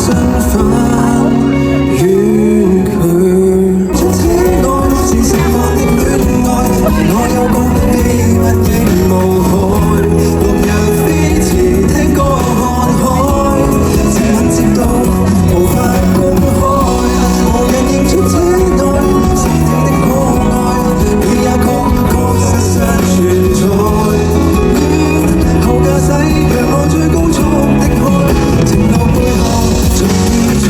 身份遠距。將此愛是實況的戀愛，我有個秘密亦無害。落日飛馳聽歌看海，接吻接到無法公開。無人認出這愛是你的可愛，你也確實存在。後駕駛讓我最高速的開，情路背後從未錯。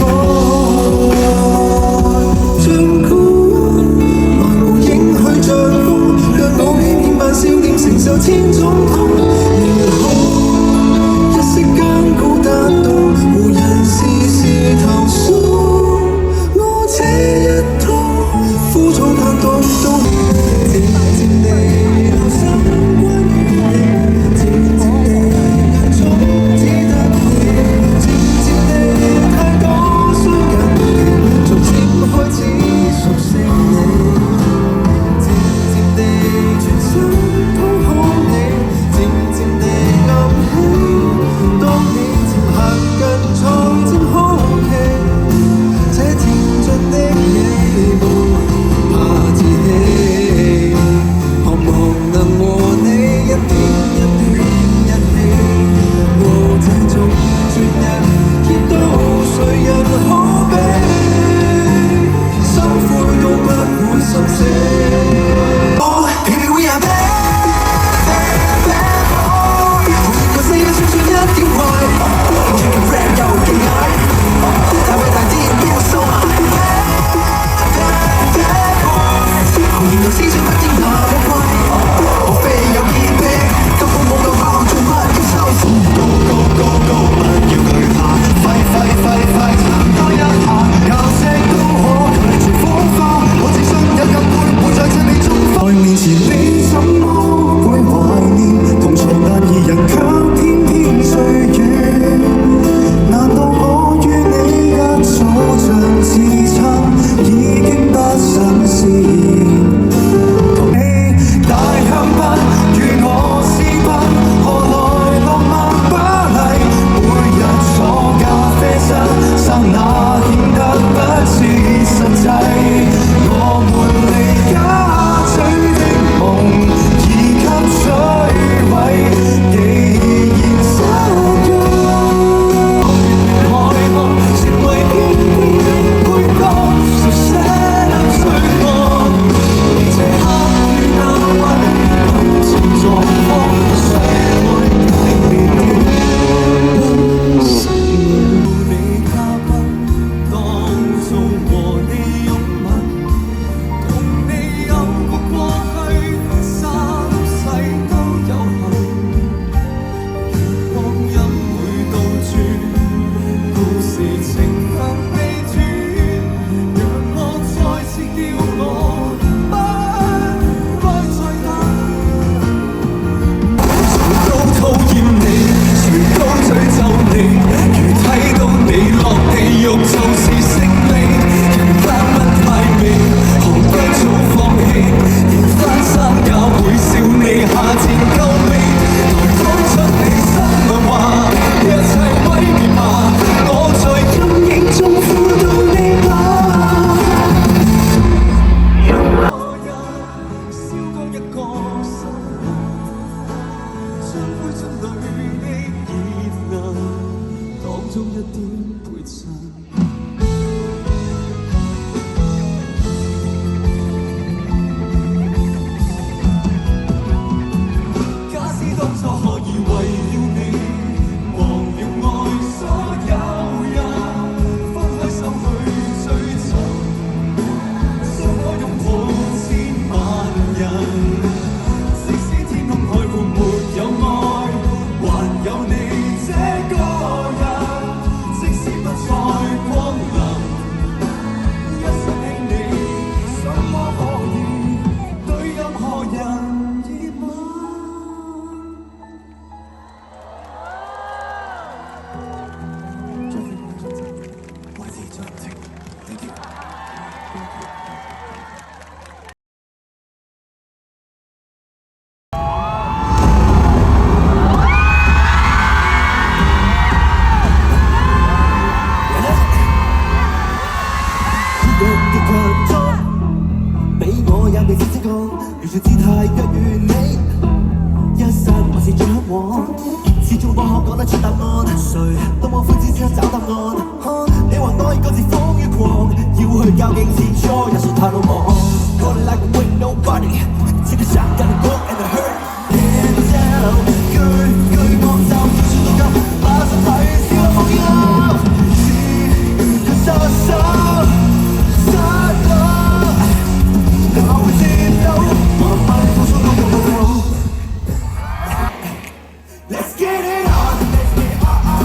完全姿態若如你，一生還是最嚮往，始終不可講得出答案。誰都冇灰之後找答案。你話我已各自瘋與狂，要去較勁切磋，有時太魯莽。Calling like a wing nobody， 即刻殺緊我 and I hurt。Hands down， 句句望就要算到夠，馬上睇小我夢遊，是個殺手。Let's get it on, let's get it on,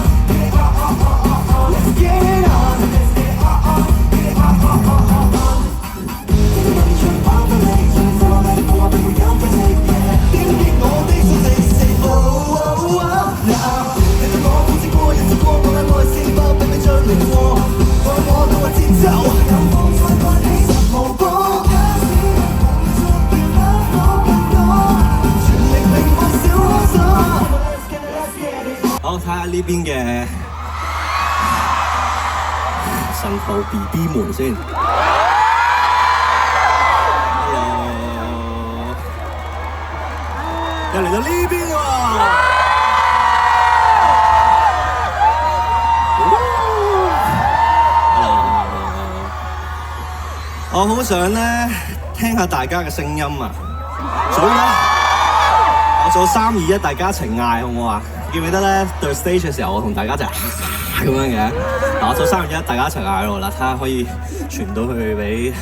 let's get it on, let's get it on, get it on. Generation population, follow me, follow me, we don't take it. 點擊我的數字，say oh oh oh now。你對我呼之過，日子過，我愛是否並未將你過？愛我到我節奏，任風吹過起實無波。好，睇下呢邊嘅神徒 BB 們先。Hello， 又嚟到呢邊喎。我好想咧聽下大家嘅聲音啊，所以咧我做3、2、1，大家一齊嗌好唔好啊？記唔記得咧對 stage 嘅時候，我同大家就咁樣嘅。嗱，我做3、2、1，大家一齊嗌咯。嗱，睇下可以傳到去俾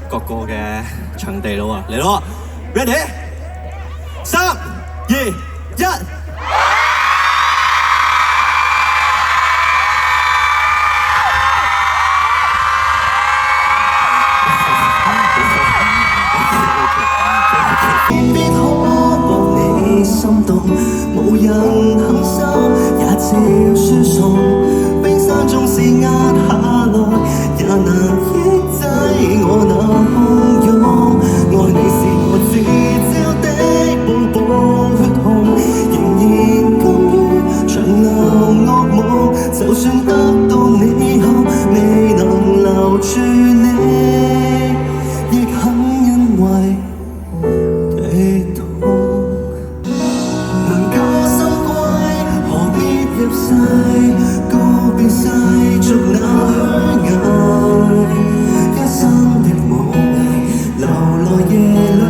各個嘅場地咯喎，嚟咯 ，ready？ 3、2、1。必可博你心動，無人肯收，也照輸送。冰山縱是壓下來，也難抑制我那洶湧。愛你是我自招的步步血紅，仍然甘於長流惡夢。就算得到你後，未能留住你，亦很因為告別世俗那虛偽，一生的武藝，流來夜裏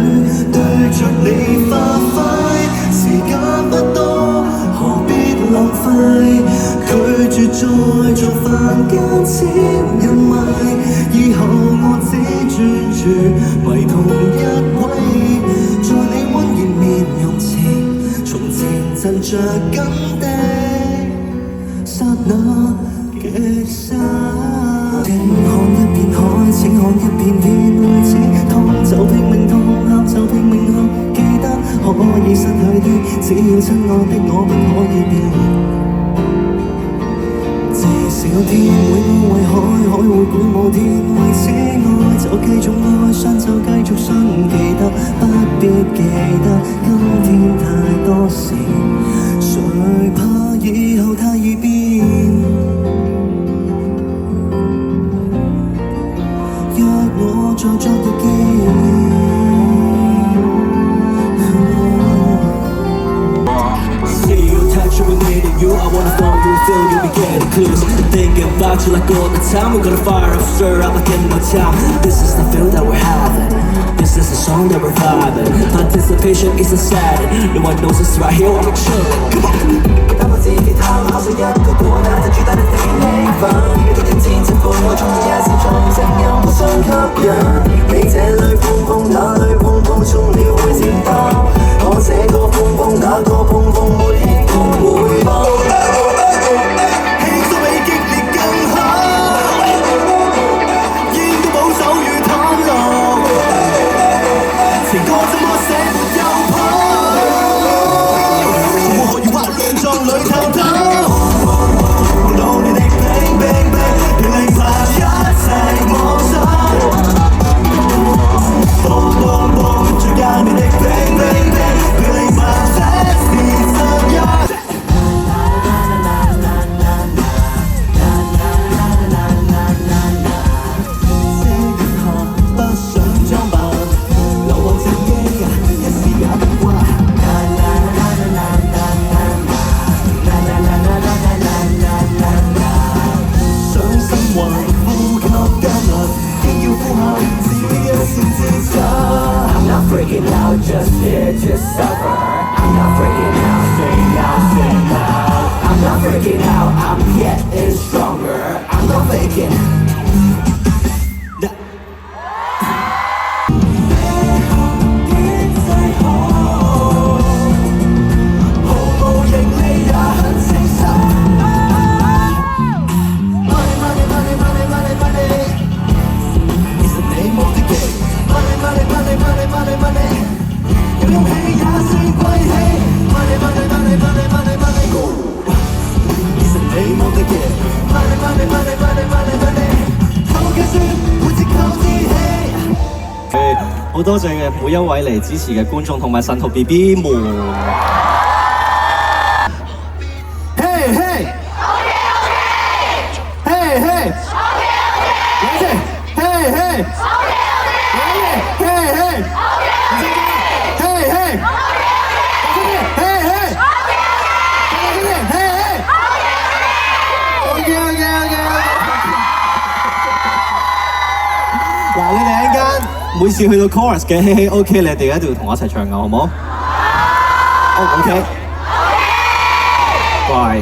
對着你發揮。時間不多，何必浪費？拒絕再做凡間千人迷，以後我只專注為同一位，在你溫熱面容前，從前曾着緊的剎那嘅沙，請看一片海，請看一片天，會止痛就拼命痛，喊就拼命哭，記得可以失去的，只要親愛的我不可以變。至少天會安慰海，海會管我天，為此愛就繼續愛，傷就繼續傷，記得不必記得，今天太多事，誰怕以後太易變。若我在昨日見。You, I wanna phone you, feel you be getting close. Thinking about you like all the time. We're gonna fire up, stir up like in no time. This is the feel that we're having. This is the song that we're vibing. Anticipation is exciting. No one knows us right here. I'm chillin'. Come on. 當我自己探考上一個過難，就巨大的氣氛。每個人天真歡愛，從一時鐘聲音互相吸引。你這裏碰碰，那裏碰碰，終了會漸淡。我這個碰碰，那個碰碰，沒輕共回報。氣氛比激烈更好，應該保守與袒露。情歌怎麼寫沒有譜？怎麼可以畫亂撞裏偷偷？弄你的 bang bang bang，原來呼吸間啊，竟要呼喊自己一線之差。I'm not freaking out, just here to suffer. I'm not freaking out, sing out, sing out. I'm not freaking out, I'm getting stronger. I'm not faking. 好多謝嘅每一位嚟支持嘅觀眾同埋神徒 BB 們。嘿嘿，嘿嘿，冷靜，嘿嘿，嘿嘿，嘿嘿，嗱，你哋一陣間每次去到 chorus 嘅嘿嘿 OK， 你哋一定要同我一齊唱㗎，好唔好？哦 OK，乖。